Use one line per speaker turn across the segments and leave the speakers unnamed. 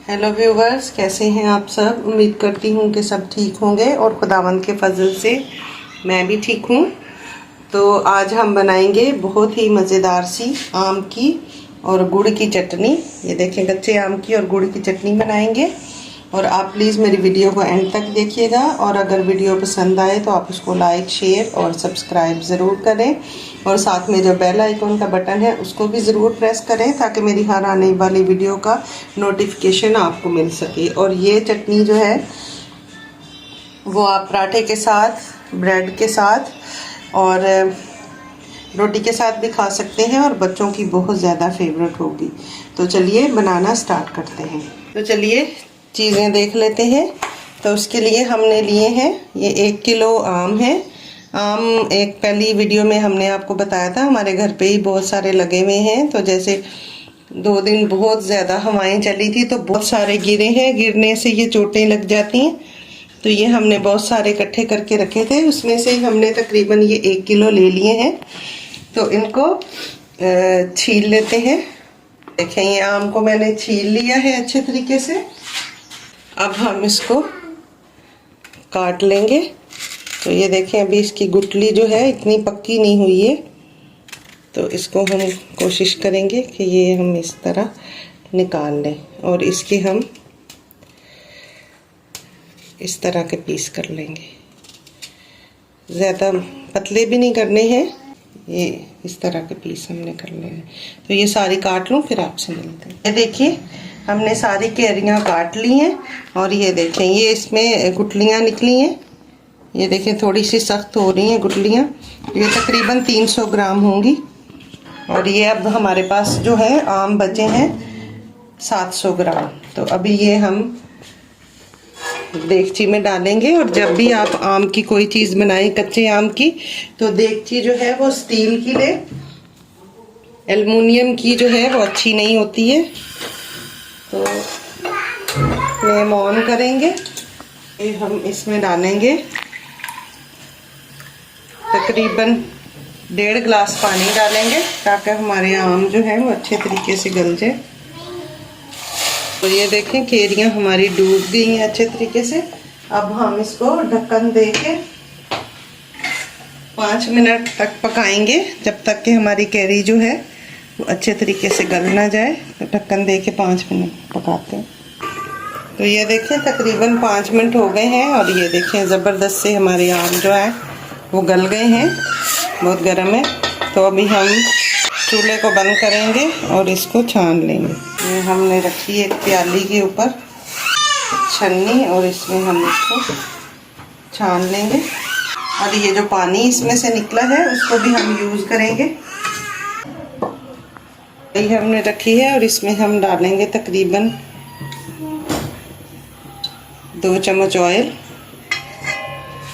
Hello viewers, कैसे हैं आप सब। उम्मीद करती हूँ कि सब ठीक होंगे और खुदावंद के फजल से मैं भी ठीक हूँ। तो आज हम बनाएंगे बहुत ही मज़ेदार सी आम की और गुड़ की चटनी। ये देखें, कच्चे आम की और गुड़ की चटनी बनाएंगे। और आप प्लीज़ मेरी वीडियो को एंड तक देखिएगा, और अगर वीडियो पसंद आए तो आप उसको लाइक, शेयर और सब्सक्राइब ज़रूर करें। और साथ में जो बेल आइकॉन का बटन है उसको भी ज़रूर प्रेस करें, ताकि मेरी हर आने वाली वीडियो का नोटिफिकेशन आपको मिल सके। और ये चटनी जो है वो आप पराठे के साथ, ब्रेड के साथ और रोटी के साथ भी खा सकते हैं, और बच्चों की बहुत ज़्यादा फेवरेट होगी। तो चलिए बनाना स्टार्ट करते हैं। तो चलिए चीज़ें देख लेते हैं। तो उसके लिए हमने लिए हैं, ये 1 किलो आम है। आम एक पहली वीडियो में हमने आपको बताया था, हमारे घर पे ही बहुत सारे लगे हुए हैं। तो जैसे 2 दिन बहुत ज़्यादा हवाएं चली थी तो बहुत सारे गिरे हैं, गिरने से ये चोटें लग जाती हैं। तो ये हमने बहुत सारे इकट्ठे करके रखे थे, उसमें से हमने तकरीबन ये 1 किलो ले लिए हैं। तो इनको छील लेते हैं। देखें, ये आम को मैंने छील लिया है अच्छे तरीके से। अब हम इसको काट लेंगे। तो ये देखें, अभी इसकी गुठली जो है इतनी पक्की नहीं हुई है, तो इसको हम कोशिश करेंगे कि ये हम इस तरह निकाल लें, और इसके हम इस तरह के पीस कर लेंगे। ज़्यादा पतले भी नहीं करने हैं, ये इस तरह के पीस हमने कर लेने हैं। तो ये सारी काट लूँ, फिर आपसे मिलते हैं। ये देखिए, हमने सारी कैरियाँ काट ली हैं, और ये देखें, ये इसमें गुठलियाँ निकली हैं। ये देखें, थोड़ी सी सख्त हो रही हैं गुठलियाँ। ये तकरीबन 300 ग्राम होंगी। और ये अब हमारे पास जो है आम बचे हैं 700 ग्राम। तो अभी ये हम देगची में डालेंगे। और जब भी आप आम की कोई चीज़ बनाएं, कच्चे आम की, तो देगची जो है वो स्टील की ले, एल्युमिनियम की जो है वो अच्छी नहीं होती है। तो फ्लेम ऑन करेंगे। ये हम इसमें डालेंगे तकरीबन 1.5 गिलास पानी डालेंगे, ताकि हमारे आम जो है वो अच्छे तरीके से गल जाए। तो ये देखें, कैरियाँ हमारी डूब गई हैं अच्छे तरीके से। अब हम इसको ढक्कन दे के 5 मिनट तक पकाएंगे, जब तक कि हमारी कैरी जो है वो अच्छे तरीके से गल ना जाए। तो ढक्कन दे के 5 मिनट पकाते हैं। तो ये देखें, तकरीबन 5 मिनट हो गए हैं, और ये देखें ज़बरदस्त से हमारे आम जो है वो गल गए हैं, बहुत गर्म है। तो अभी हम चूल्हे को बंद करेंगे और इसको छान लेंगे। ये हमने रखी है एक प्याली के ऊपर छन्नी, और इसमें हम इसको छान लेंगे। और ये जो पानी इसमें से निकला है उसको भी हम यूज़ करेंगे। ये हमने रखी है, और इसमें हम डालेंगे तकरीबन 2 चम्मच ऑयल।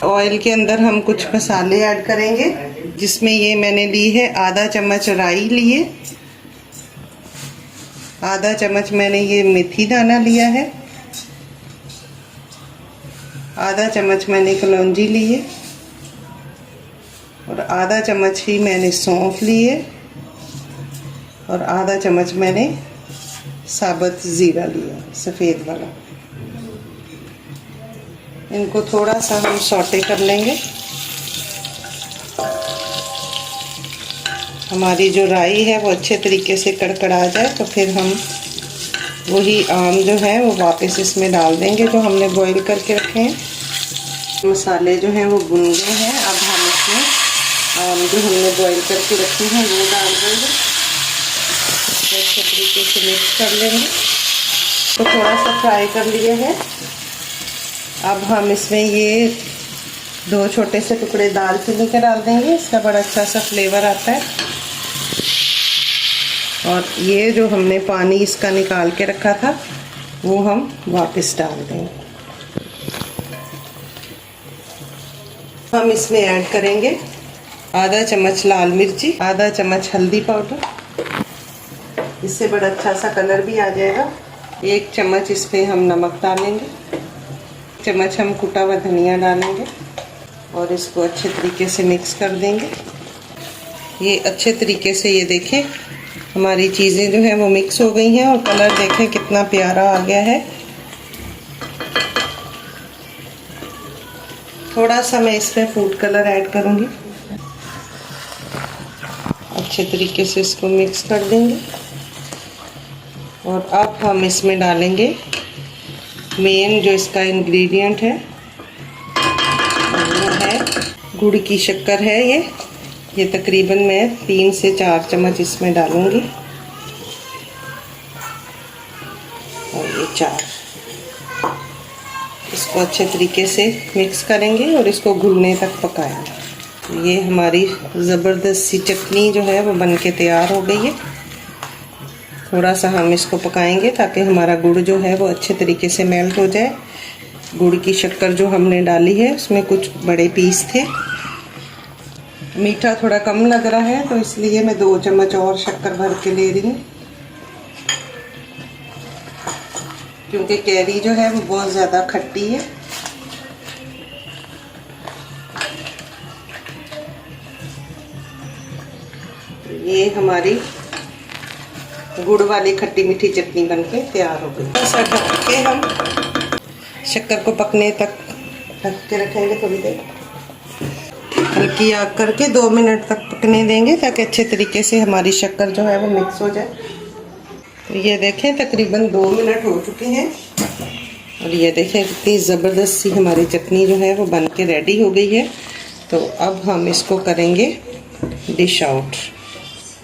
ऑयल के अंदर हम कुछ मसाले ऐड करेंगे, जिसमें ये मैंने ली है आधा चम्मच राई लिए, आधा चम्मच मैंने ये मेथी दाना लिया है, आधा चम्मच मैंने कलौंजी ली है, और आधा चम्मच ही मैंने सौंफ ली है, और आधा चम्मच मैंने साबुत ज़ीरा लिया, सफ़ेद वाला। इनको थोड़ा सा हम सौटे कर लेंगे। हमारी जो राई है वो अच्छे तरीके से कड़कड़ा जाए, तो फिर हम वही आम जो है वो वापस इसमें डाल देंगे जो हमने बॉईल करके रखे हैं। मसाले जो हैं वो भुन गए हैं। अब हम इसमें आम जो हमने बॉईल करके रखे हैं वो डाल देंगे, अच्छे तरीके से मिक्स कर लेंगे। तो थोड़ा सा फ्राई कर लिए हैं। अब हम इसमें ये 2 छोटे से टुकड़े दालचीनी के डाल देंगे, इसका बड़ा अच्छा सा फ्लेवर आता है। और ये जो हमने पानी इसका निकाल के रखा था वो हम वापस डाल देंगे। हम इसमें ऐड करेंगे आधा चम्मच लाल मिर्ची, आधा चम्मच हल्दी पाउडर, इससे बड़ा अच्छा सा कलर भी आ जाएगा। 1 चम्मच इसमें हम नमक डालेंगे, चम्मच हम कुटा हुआ धनिया डालेंगे, और इसको अच्छे तरीके से मिक्स कर देंगे। ये अच्छे तरीके से ये देखें हमारी चीज़ें जो है वो मिक्स हो गई हैं और कलर देखें कितना प्यारा आ गया है। थोड़ा सा मैं इसमें फूड कलर ऐड करूँगी। अच्छे तरीके से इसको मिक्स कर देंगे और अब हम इसमें डालेंगे मेन जो इसका इंग्रेडिएंट है, वो है गुड़ की शक्कर है। ये तकरीबन मैं 3 से 4 चम्मच इसमें डालूंगी और ये 4। इसको अच्छे तरीके से मिक्स करेंगे और इसको घुलने तक पकाएंगे। ये हमारी ज़बरदस्त सी चटनी जो है वो बन के तैयार हो गई है। थोड़ा सा हम इसको पकाएंगे ताकि हमारा गुड़ जो है वो अच्छे तरीके से मेल्ट हो जाए। गुड़ की शक्कर जो हमने डाली है उसमें कुछ बड़े पीस थे, मीठा थोड़ा कम लग रहा है तो इसलिए मैं 2 चम्मच और शक्कर भर के ले रही हूँ, क्योंकि कैरी जो है वो बहुत ज़्यादा खट्टी है। ये हमारी गुड़ वाली खट्टी मीठी चटनी बनके तैयार हो गई। ऐसा ढक के हम शक्कर को पकने तक ढक के रखेंगे। थोड़ी देर हल्की आग करके 2 मिनट तक पकने देंगे ताकि अच्छे तरीके से हमारी शक्कर जो है वो मिक्स हो जाए। तो ये देखें तकरीबन 2 मिनट हो चुके हैं और ये देखें कितनी ज़बरदस्त सी हमारी चटनी जो है वो बन के रेडी हो गई है। तो अब हम इसको करेंगे डिश आउट।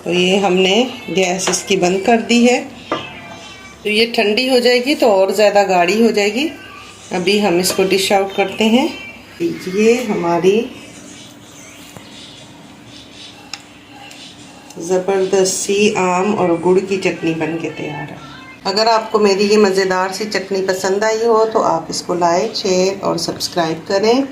तो ये हमने गैस इसकी बंद कर दी है। तो ये ठंडी हो जाएगी तो और ज़्यादा गाढ़ी हो जाएगी। अभी हम इसको डिश आउट करते हैं। ये हमारी ज़बरदस्त सी आम और गुड़ की चटनी बन के तैयार है। अगर आपको मेरी ये मज़ेदार सी चटनी पसंद आई हो तो आप इसको लाइक, शेयर और सब्सक्राइब करें।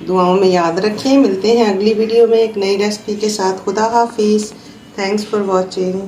दुआओं में याद रखें। मिलते हैं अगली वीडियो में एक नई रेसिपी के साथ। खुदा हाफिज़। Thanks for watching.